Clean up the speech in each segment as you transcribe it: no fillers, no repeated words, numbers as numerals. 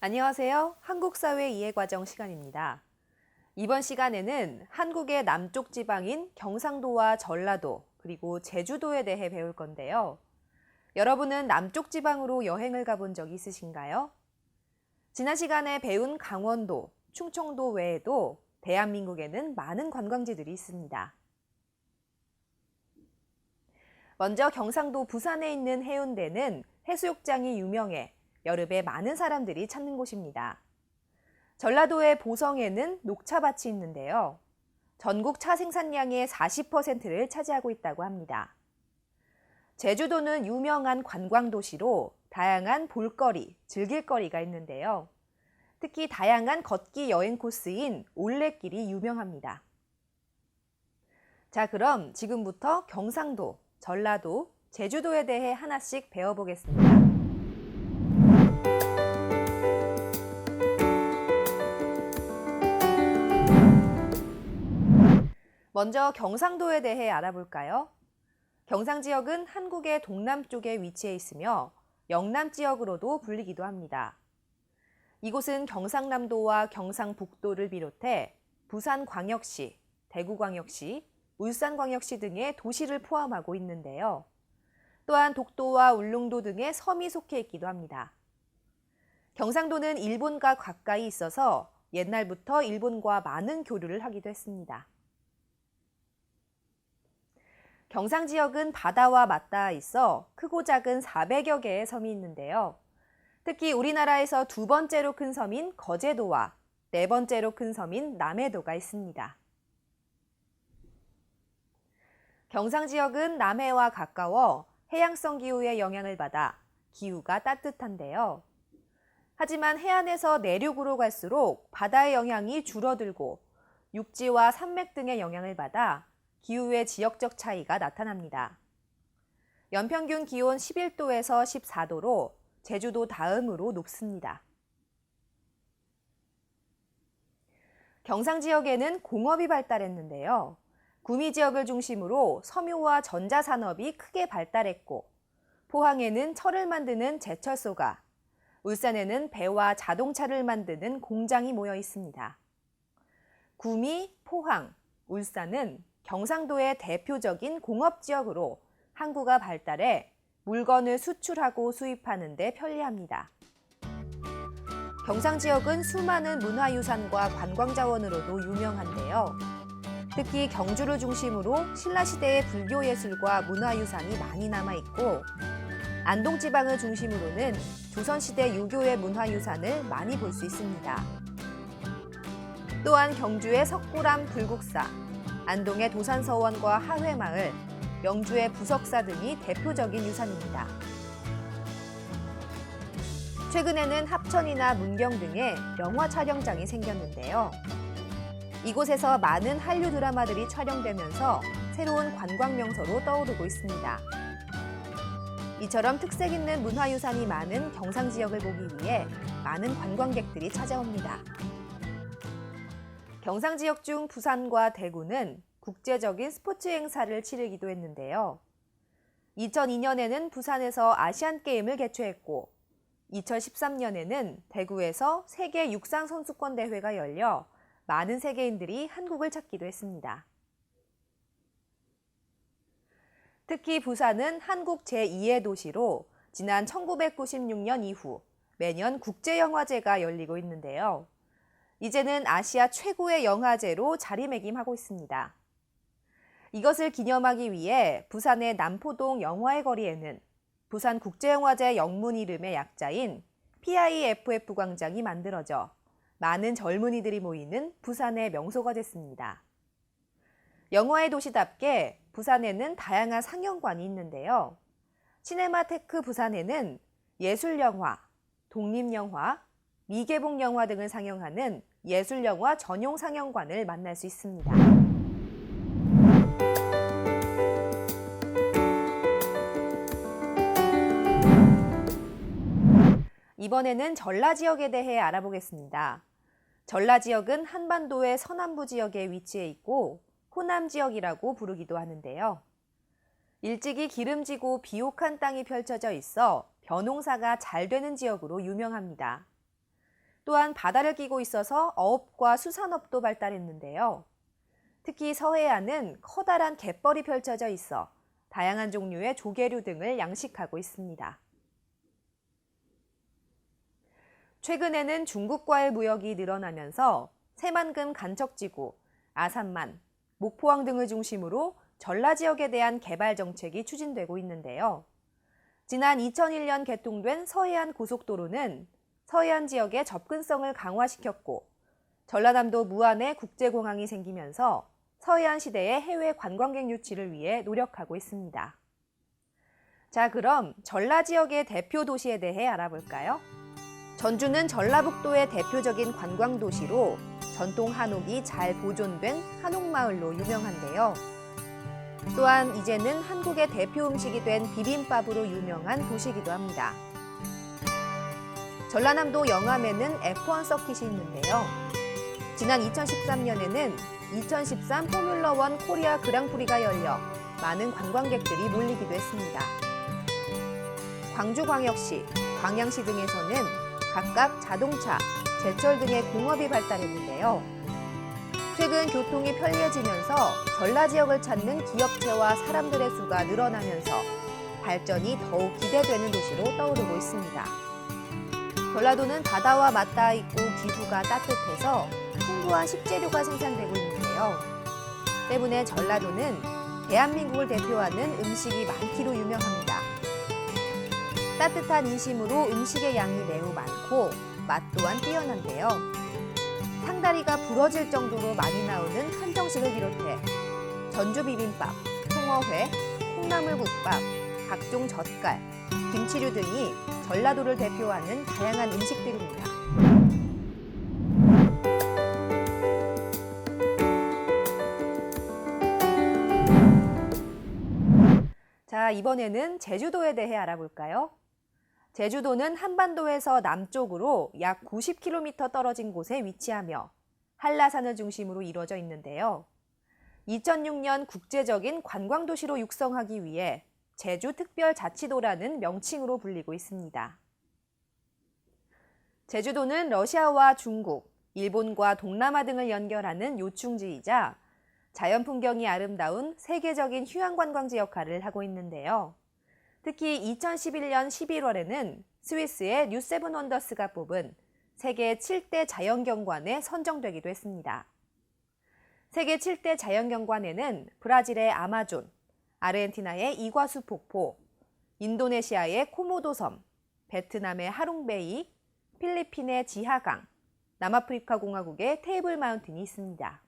안녕하세요. 한국사회 이해과정 시간입니다. 이번 시간에는 한국의 남쪽 지방인 경상도와 전라도, 그리고 제주도에 대해 배울 건데요. 여러분은 남쪽 지방으로 여행을 가본 적 있으신가요? 지난 시간에 배운 강원도, 충청도 외에도 대한민국에는 많은 관광지들이 있습니다. 먼저 경상도 부산에 있는 해운대는 해수욕장이 유명해 여름에 많은 사람들이 찾는 곳입니다. 전라도의 보성에는 녹차밭이 있는데요. 전국 차 생산량의 40%를 차지하고 있다고 합니다. 제주도는 유명한 관광도시로 다양한 볼거리, 즐길거리가 있는데요. 특히 다양한 걷기 여행 코스인 올레길이 유명합니다. 자, 그럼 지금부터 경상도, 전라도, 제주도에 대해 하나씩 배워보겠습니다. 먼저 경상도에 대해 알아볼까요? 경상 지역은 한국의 동남쪽에 위치해 있으며 영남 지역으로도 불리기도 합니다. 이곳은 경상남도와 경상북도를 비롯해 부산광역시, 대구광역시, 울산광역시 등의 도시를 포함하고 있는데요. 또한 독도와 울릉도 등의 섬이 속해 있기도 합니다. 경상도는 일본과 가까이 있어서 옛날부터 일본과 많은 교류를 하기도 했습니다. 경상 지역은 바다와 맞닿아 있어 크고 작은 400여 개의 섬이 있는데요. 특히 우리나라에서 두 번째로 큰 섬인 거제도와 네 번째로 큰 섬인 남해도가 있습니다. 경상 지역은 남해와 가까워 해양성 기후의 영향을 받아 기후가 따뜻한데요. 하지만 해안에서 내륙으로 갈수록 바다의 영향이 줄어들고 육지와 산맥 등의 영향을 받아 기후의 지역적 차이가 나타납니다. 연평균 기온 11도에서 14도로 제주도 다음으로 높습니다. 경상 지역에는 공업이 발달했는데요. 구미 지역을 중심으로 섬유와 전자산업이 크게 발달했고, 포항에는 철을 만드는 제철소가, 울산에는 배와 자동차를 만드는 공장이 모여 있습니다. 구미, 포항, 울산은 경상도의 대표적인 공업지역으로 항구가 발달해 물건을 수출하고 수입하는 데 편리합니다. 경상 지역은 수많은 문화유산과 관광자원으로도 유명한데요. 특히 경주를 중심으로 신라시대의 불교예술과 문화유산이 많이 남아있고, 안동지방을 중심으로는 조선시대 유교의 문화유산을 많이 볼 수 있습니다. 또한 경주의 석굴암 불국사, 안동의 도산서원과 하회마을, 영주의 부석사 등이 대표적인 유산입니다. 최근에는 합천이나 문경 등의 영화 촬영장이 생겼는데요. 이곳에서 많은 한류 드라마들이 촬영되면서 새로운 관광 명소로 떠오르고 있습니다. 이처럼 특색 있는 문화유산이 많은 경상 지역을 보기 위해 많은 관광객들이 찾아옵니다. 경상 지역 중 부산과 대구는 국제적인 스포츠 행사를 치르기도 했는데요. 2002년에는 부산에서 아시안게임을 개최했고, 2013년에는 대구에서 세계 육상 선수권 대회가 열려 많은 세계인들이 한국을 찾기도 했습니다. 특히 부산은 한국 제2의 도시로 지난 1996년 이후 매년 국제영화제가 열리고 있는데요. 이제는 아시아 최고의 영화제로 자리매김하고 있습니다. 이것을 기념하기 위해 부산의 남포동 영화의 거리에는 부산국제영화제 영문 이름의 약자인 PIFF 광장이 만들어져 많은 젊은이들이 모이는 부산의 명소가 됐습니다. 영화의 도시답게 부산에는 다양한 상영관이 있는데요. 시네마테크 부산에는 예술영화, 독립영화, 미개봉 영화 등을 상영하는 예술영화 전용 상영관을 만날 수 있습니다. 이번에는 전라 지역에 대해 알아보겠습니다. 전라 지역은 한반도의 서남부 지역에 위치해 있고 호남 지역이라고 부르기도 하는데요. 일찍이 기름지고 비옥한 땅이 펼쳐져 있어 벼농사가 잘 되는 지역으로 유명합니다. 또한 바다를 끼고 있어서 어업과 수산업도 발달했는데요. 특히 서해안은 커다란 갯벌이 펼쳐져 있어 다양한 종류의 조개류 등을 양식하고 있습니다. 최근에는 중국과의 무역이 늘어나면서 새만금 간척지구, 아산만, 목포항 등을 중심으로 전라 지역에 대한 개발 정책이 추진되고 있는데요. 지난 2001년 개통된 서해안 고속도로는 서해안 지역의 접근성을 강화시켰고 전라남도 무안에 국제공항이 생기면서 서해안 시대의 해외 관광객 유치를 위해 노력하고 있습니다. 자, 그럼 전라 지역의 대표 도시에 대해 알아볼까요? 전주는 전라북도의 대표적인 관광 도시로 전통 한옥이 잘 보존된 한옥마을로 유명한데요. 또한 이제는 한국의 대표 음식이 된 비빔밥으로 유명한 도시이기도 합니다. 전라남도 영암에는 F1 서킷이 있는데요. 지난 2013년에는 2013 포뮬러1 코리아 그랑프리가 열려 많은 관광객들이 몰리기도 했습니다. 광주광역시, 광양시 등에서는 각각 자동차, 제철 등의 공업이 발달했는데요. 최근 교통이 편리해지면서 전라 지역을 찾는 기업체와 사람들의 수가 늘어나면서 발전이 더욱 기대되는 도시로 떠오르고 있습니다. 전라도는 바다와 맞닿아 있고 기후가 따뜻해서 풍부한 식재료가 생산되고 있는데요. 때문에 전라도는 대한민국을 대표하는 음식이 많기로 유명합니다. 따뜻한 인심으로 음식의 양이 매우 많고 맛 또한 뛰어난데요. 상다리가 부러질 정도로 많이 나오는 한정식을 비롯해 전주 비빔밥, 홍어회, 콩나물국밥, 각종 젓갈, 김치류 등이 전라도를 대표하는 다양한 음식들입니다. 자, 이번에는 제주도에 대해 알아볼까요? 제주도는 한반도에서 남쪽으로 약 90km 떨어진 곳에 위치하며 한라산을 중심으로 이루어져 있는데요. 2006년 국제적인 관광도시로 육성하기 위해 제주특별자치도라는 명칭으로 불리고 있습니다. 제주도는 러시아와 중국, 일본과 동남아 등을 연결하는 요충지이자 자연 풍경이 아름다운 세계적인 휴양관광지 역할을 하고 있는데요. 특히 2011년 11월에는 스위스의 뉴세븐 원더스가 뽑은 세계 7대 자연경관에 선정되기도 했습니다. 세계 7대 자연경관에는 브라질의 아마존, 아르헨티나의 이과수 폭포, 인도네시아의 코모도 섬, 베트남의 하룽베이, 필리핀의 지하강, 남아프리카 공화국의 테이블 마운틴이 있습니다.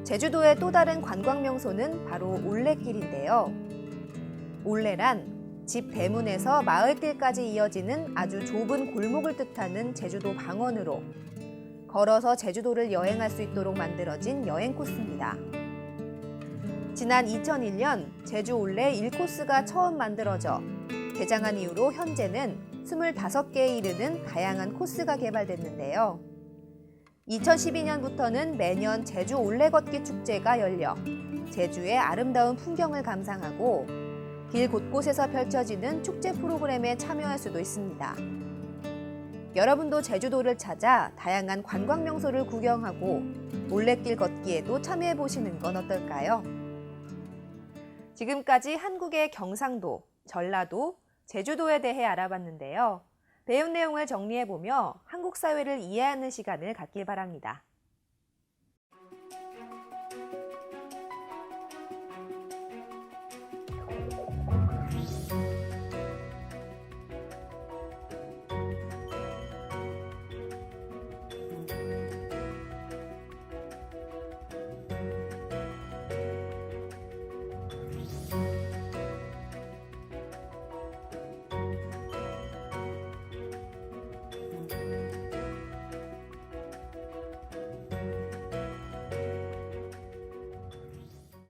제주도의 또 다른 관광 명소는 바로 올레길인데요. 올레란 집 대문에서 마을길까지 이어지는 아주 좁은 골목을 뜻하는 제주도 방언으로 걸어서 제주도를 여행할 수 있도록 만들어진 여행 코스입니다. 지난 2001년 제주 올레 1코스가 처음 만들어져 개장한 이후로 현재는 25개에 이르는 다양한 코스가 개발됐는데요. 2012년부터는 매년 제주 올레 걷기 축제가 열려 제주의 아름다운 풍경을 감상하고 길 곳곳에서 펼쳐지는 축제 프로그램에 참여할 수도 있습니다. 여러분도 제주도를 찾아 다양한 관광 명소를 구경하고 올레길 걷기에도 참여해 보시는 건 어떨까요? 지금까지 한국의 경상도, 전라도, 제주도에 대해 알아봤는데요. 배운 내용을 정리해보며 한국 사회를 이해하는 시간을 갖길 바랍니다.